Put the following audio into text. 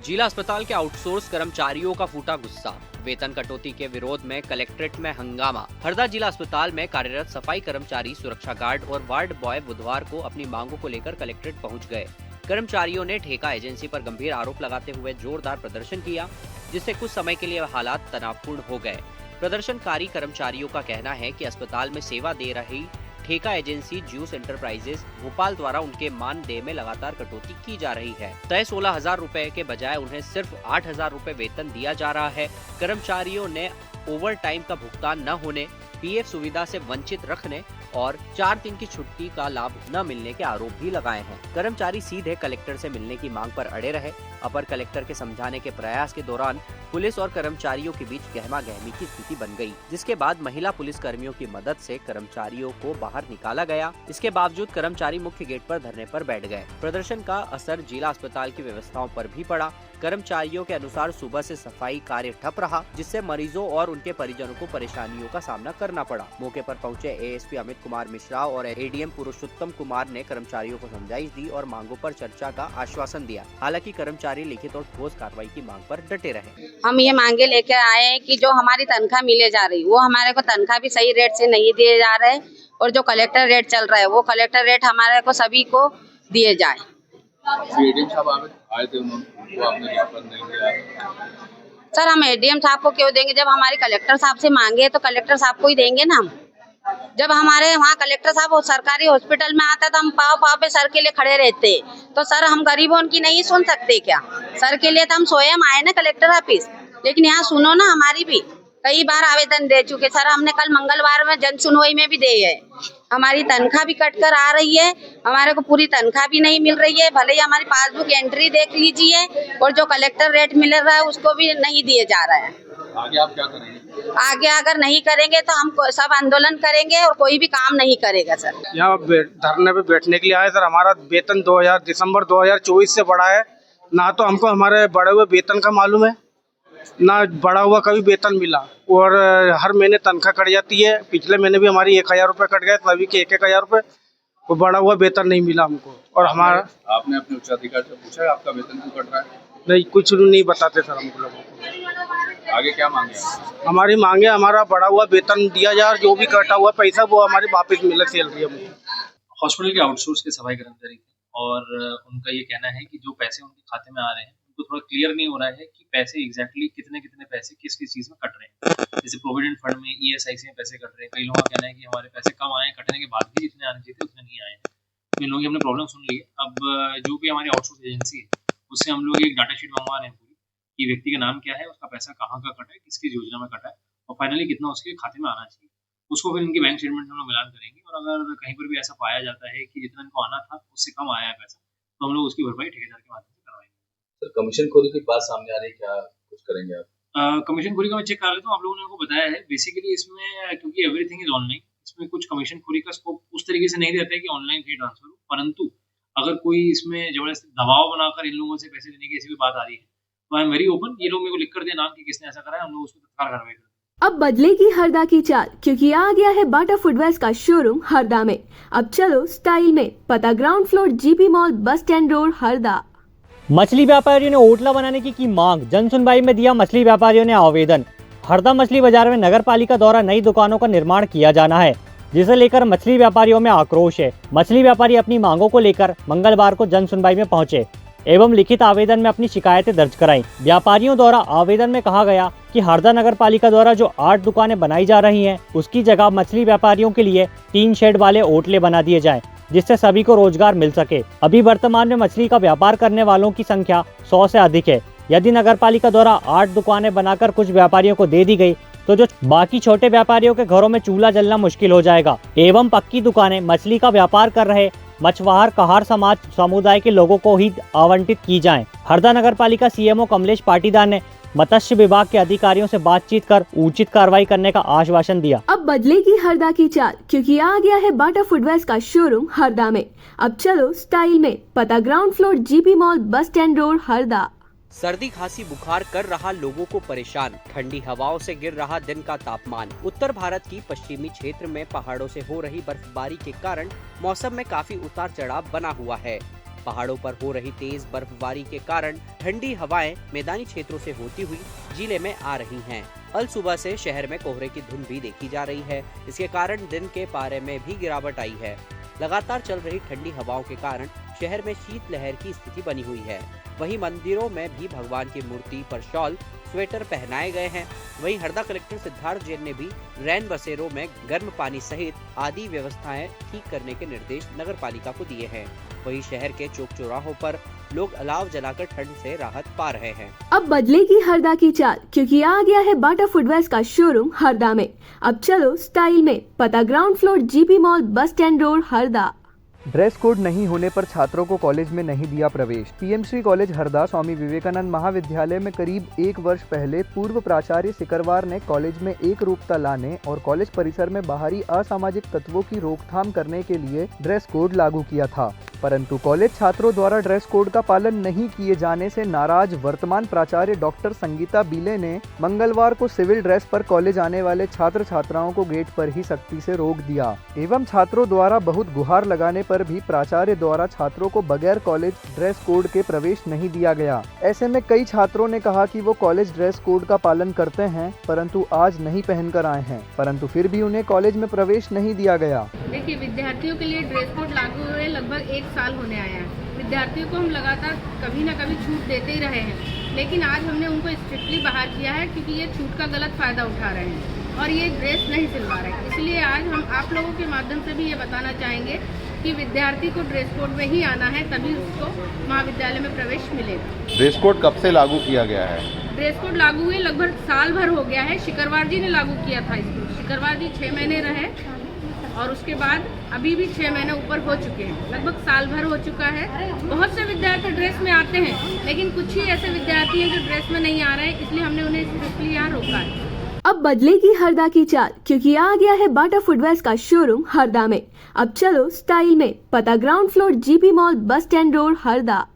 जिला अस्पताल के आउटसोर्स कर्मचारियों का फूटा गुस्सा। वेतन कटौती के विरोध में कलेक्ट्रेट में हंगामा। हरदा जिला अस्पताल में कार्यरत सफाई कर्मचारी, सुरक्षा गार्ड और वार्ड बॉय बुधवार को अपनी मांगों को लेकर कलेक्ट्रेट पहुंच गए। कर्मचारियों ने ठेका एजेंसी पर गंभीर आरोप लगाते हुए जोरदार प्रदर्शन किया, जिससे कुछ समय के लिए हालात तनावपूर्ण हो गए। प्रदर्शनकारी कर्मचारियों का कहना है कि अस्पताल में सेवा दे रही ठेका एजेंसी ज्यूस एंटरप्राइजेज भोपाल द्वारा उनके मानदेय में लगातार कटौती की जा रही है। तय 16,000 रुपए के बजाय उन्हें सिर्फ 8,000 रुपए वेतन दिया जा रहा है। कर्मचारियों ने ओवर टाइम का भुगतान न होने, पीएफ सुविधा से वंचित रखने और 4 दिन की छुट्टी का लाभ न मिलने के आरोप भी लगाए हैं। कर्मचारी सीधे कलेक्टर से मिलने की मांग पर अड़े रहे। अपर कलेक्टर के समझाने के प्रयास के दौरान पुलिस और कर्मचारियों के बीच गहमा-गहमी की स्थिति बन गई, जिसके बाद महिला पुलिस कर्मियों की मदद से कर्मचारियों को बाहर निकाला गया। इसके बावजूद कर्मचारी मुख्य गेट पर धरने पर बैठ गए। प्रदर्शन का असर जिला अस्पताल की व्यवस्थाओं पर भी पड़ा। कर्मचारियों के अनुसार सुबह से सफाई कार्य ठप रहा, जिससे मरीजों और उनके परिजनों को परेशानियों का सामना करना पड़ा। मौके पर पहुंचे एएसपी अमित कुमार मिश्रा और एडीएम पुरुषोत्तम कुमार ने कर्मचारियों को समझाइश दी और मांगों पर चर्चा का आश्वासन दिया। हालांकि कर्मचारी लिखित और ठोस कार्रवाई की मांग पर डटे रहे। हम ये मांगे लेके आए हैं कि जो हमारी तनख्वाह मिले जा रही, वो हमारे को तनख्वाह भी सही रेट से नहीं दिए जा रहे, और जो कलेक्टर रेट चल रहा है वो कलेक्टर रेट हमारे को सभी को दिए जाए। एडीएम साहब आए थे, उनको आपने रिस्पॉन्स नहीं दिया। सर, हम एडीएम साहब को क्यों देंगे? जब हमारे कलेक्टर साहब से मांगे तो कलेक्टर साहब को ही देंगे ना हम। जब हमारे वहाँ कलेक्टर साहब सरकारी हॉस्पिटल में आता तो हम पाव पाव पे सर के लिए खड़े रहते, तो सर हम गरीबों की नहीं सुन सकते क्या? सर के लिए तो हम स्वयं आए ना कलेक्टर ऑफिस, लेकिन यहाँ सुनो ना, हमारी भी कई बार आवेदन दे चुके सर। हमने कल मंगलवार में जन सुनवाई में भी दे है। हमारी तनख्वाह भी कट कर आ रही है, हमारे को पूरी तनख्वाह भी नहीं मिल रही है। भले ही हमारी पासबुक एंट्री देख लीजिए, और जो कलेक्टर रेट मिल रहा है उसको भी नहीं दिए जा रहा है। आगे आप क्या करेंगे? आगे अगर नहीं करेंगे तो हम सब आंदोलन करेंगे और कोई भी काम नहीं करेगा सर। यहाँ धरने पे बैठने के लिए आए सर। हमारा वेतन दिसंबर 2024 से बढ़ा है। ना तो हमको हमारे बढ़े हुए वेतन का मालूम है, ना बढ़ा हुआ कभी वेतन मिला, और हर महीने तनख्वाह कट जाती है। पिछले महीने भी हमारी 1,000 रुपये कट गए, सभी के 1,000 रुपये। वो बढ़ा हुआ वेतन नहीं मिला हमको। और हमारा आपने अपने उच्चाधिकारी से पूछा है आपका वेतन क्यों कट रहा है? नहीं, कुछ नहीं बताते सर हमको लोगों को। आगे क्या मांगे? हमारी मांगे, हमारा बढ़ा हुआ वेतन दिया जाए और जो भी कटा हुआ पैसा वो हमारी वापस मिले, सैलरी हमको। हॉस्पिटल के आउटसोर्स के सफाई कर्मचारी थे, और उनका ये कहना है कि जो पैसे उनके खाते में आ रहे हैं उनको थोड़ा क्लियर नहीं हो रहा है कि पैसे एग्जैक्टली कितने पैसे किस किस चीज़ में कट रहे हैं। जैसे प्रोविडेंट फंड में, ईएसआईसी में पैसे कट रहे हैं। कई लोगों का कहना है कि हमारे पैसे कम आए, कटने के बाद भी जितने आने चाहिए थे उतने नहीं आए हैं। तो इन लोगों की हमने प्रॉब्लम सुन ली है। अब जो भी हमारी आउटसोर्स एजेंसी है उससे हम लोग एक डाटा शीट मंगवा रहे हैं पूरी, कि व्यक्ति का नाम क्या है, उसका पैसा कहाँ का कटा है, किसकी योजना में कटा है, और फाइनली कितना उसके खाते में आना चाहिए। उसको फिर इनकी बैंक स्टेटमेंट में हम लोग मिलान करेंगे, और अगर कहीं पर भी ऐसा पाया जाता है कि जितना इनको आना था उससे कम आया है पैसा, तो हम लोग उसकी भरपाई ठेकेदार के माध्यम से करवाएंगे। सर, कमीशनखोरी की बात सामने आ रही है, क्या कुछ करेंगे आप? कमीशनखोरी का मैं चेक कर लेता हूँ। आप लोगों ने हमको बताया है बेसिकली इसमें, क्योंकि एवरीथिंग इज ऑनलाइन, इसमें कुछ कमीशनखोरी का स्कोप उस तरीके से नहीं रहता है कि ऑनलाइन फी ट्रांसफर हो, परंतु अगर कोई इसमें जबरदस्ती दबाव बनाकर इन लोगों से पैसे लेने की ऐसी भी बात आ रही है, तो आई एम वेरी ओपन। ये लोग मेरे को लिख कर दे नाम कि किसने ऐसा करा है, हम लोग उसको तत्काल कार्रवाई करेंगे। अब बदलेगी हरदा की चाल, क्योंकि आ गया है बाटा फुटवेयर्स का शोरूम हरदा में। अब चलो स्टाइल में। पता ground floor GP mall, bus stand road, Harda. मछली व्यापारियों ने ओटला बनाने की मांग, जन सुनवाई में दिया मछली व्यापारियों ने आवेदन। हरदा मछली बाजार में नगर पालिका द्वारा नई दुकानों का निर्माण किया जाना है, जिसे लेकर मछली व्यापारियों में आक्रोश है। मछली व्यापारी अपनी मांगों को लेकर मंगलवार को जन सुनवाई में पहुंचे एवं लिखित आवेदन में अपनी शिकायतें दर्ज कराईं। व्यापारियों द्वारा आवेदन में कहा गया कि हरदा नगर पालिका द्वारा जो 8 दुकानें बनाई जा रही हैं, उसकी जगह मछली व्यापारियों के लिए 3 शेड वाले ओटले बना दिए जाएं, जिससे सभी को रोजगार मिल सके। अभी वर्तमान में मछली का व्यापार करने वालों की संख्या 100 से अधिक है। यदि नगर पालिका द्वारा 8 दुकानें बनाकर कुछ व्यापारियों को दे दी गई, तो जो बाकी छोटे व्यापारियों के घरों में चूल्हा जलना मुश्किल हो जाएगा। एवं पक्की दुकानें मछली का व्यापार कर रहे मछुआर कहार समाज समुदाय के लोगों को ही आवंटित की जाएं। हरदा नगर पालिका सीएमओ कमलेश पाटीदार ने मत्स्य विभाग के अधिकारियों से बातचीत कर उचित कार्रवाई करने का आश्वासन दिया। अब बदलेगी हरदा की चाल, क्योंकि आ गया है बाटा फुटवेयर्स का शोरूम हरदा में। अब चलो स्टाइल में। पता ground floor GP mall, bus stand road, Harda. सर्दी खांसी बुखार कर रहा लोगों को परेशान। ठंडी हवाओं से गिर रहा दिन का तापमान। उत्तर भारत की पश्चिमी क्षेत्र में पहाड़ों से हो रही बर्फबारी के कारण मौसम में काफी उतार चढ़ाव बना हुआ है। पहाड़ों पर हो रही तेज बर्फबारी के कारण ठंडी हवाएं मैदानी क्षेत्रों से होती हुई जिले में आ रही हैं। अल सुबह से शहर में कोहरे की धुंध भी देखी जा रही है। इसके कारण दिन के पारे में भी गिरावट आई है। लगातार चल रही ठंडी हवाओं के कारण शहर में शीतलहर की स्थिति बनी हुई है। वहीं मंदिरों में भी भगवान की मूर्ति पर शॉल, स्वेटर पहनाए गए हैं। वहीं हरदा कलेक्टर सिद्धार्थ जैन ने भी रैन बसेरों में गर्म पानी सहित आदि व्यवस्थाएं ठीक करने के निर्देश नगर पालिका को दिए हैं। वहीं शहर के चौक चौराहों पर लोग अलाव जलाकर ठंड से राहत पा रहे हैं। अब बदलेगी हरदा की चाल, क्योंकि आ गया है बाटा फुटवेयर्स का शोरूम हरदा में। अब चलो स्टाइल में, पता ground floor GP mall, bus stand road, Harda. Dress code नहीं होने पर छात्रों को कॉलेज में नहीं दिया प्रवेश। पीएमसी कॉलेज हरदा स्वामी विवेकानंद महाविद्यालय में करीब 1 वर्ष पहले पूर्व प्राचार्य सिकरवार ने कॉलेज में एक रूपता लाने और कॉलेज परिसर में बाहरी असामाजिक तत्वों की रोकथाम करने के लिए ड्रेस कोड लागू किया था, परंतु कॉलेज छात्रों द्वारा ड्रेस कोड का पालन नहीं किए जाने से नाराज वर्तमान प्राचार्य डॉक्टर संगीता बीले ने मंगलवार को सिविल ड्रेस पर कॉलेज आने वाले छात्र छात्राओं को गेट पर ही सख्ती से रोक दिया एवं छात्रों द्वारा बहुत गुहार लगाने पर भी प्राचार्य द्वारा छात्रों को बगैर कॉलेज ड्रेस कोड के प्रवेश नहीं दिया गया। ऐसे में कई छात्रों ने कहा कि वो कॉलेज ड्रेस कोड का पालन करते हैं, परंतु आज नहीं पहनकर आए हैं, परंतु फिर भी उन्हें कॉलेज में प्रवेश नहीं दिया गया। देखिए, विद्यार्थियों के लिए ड्रेस कोड लागू हुए लगभग 1 साल होने आया है। विद्यार्थियों को हम लगातार कभी न कभी छूट देते ही रहे हैं, लेकिन आज हमने उनको स्ट्रिक्टली बाहर किया है क्योंकि ये छूट का गलत फायदा उठा रहे हैं और ये ड्रेस नहीं सिलवा रहे। इसलिए आज हम आप लोगों के माध्यम से भी ये बताना चाहेंगे कि विद्यार्थी को ड्रेस कोड में ही आना है, तभी उसको महाविद्यालय में प्रवेश मिलेगा। ड्रेस कोड कब से लागू किया गया है? ड्रेस कोड लागू हुए लगभग साल भर हो गया है। शिकरवार जी ने लागू किया था इसको। शिकरवार जी 6 महीने रहे और उसके बाद अभी भी 6 महीने ऊपर हो चुके हैं, लगभग साल भर हो चुका है। बहुत से विद्यार्थी ड्रेस में आते हैं, लेकिन कुछ ही ऐसे विद्यार्थी हैं जो ड्रेस में नहीं आ रहे हैं, इसलिए हमने उन्हें स्ट्रिक्टली यहाँ रोका है। अब बदलेगी हरदा की चाल, क्योंकि आ गया है बाटा फुटवेयर्स का शोरूम हरदा में। अब चलो स्टाइल में, पता ground floor GP mall, bus stand road, Harda.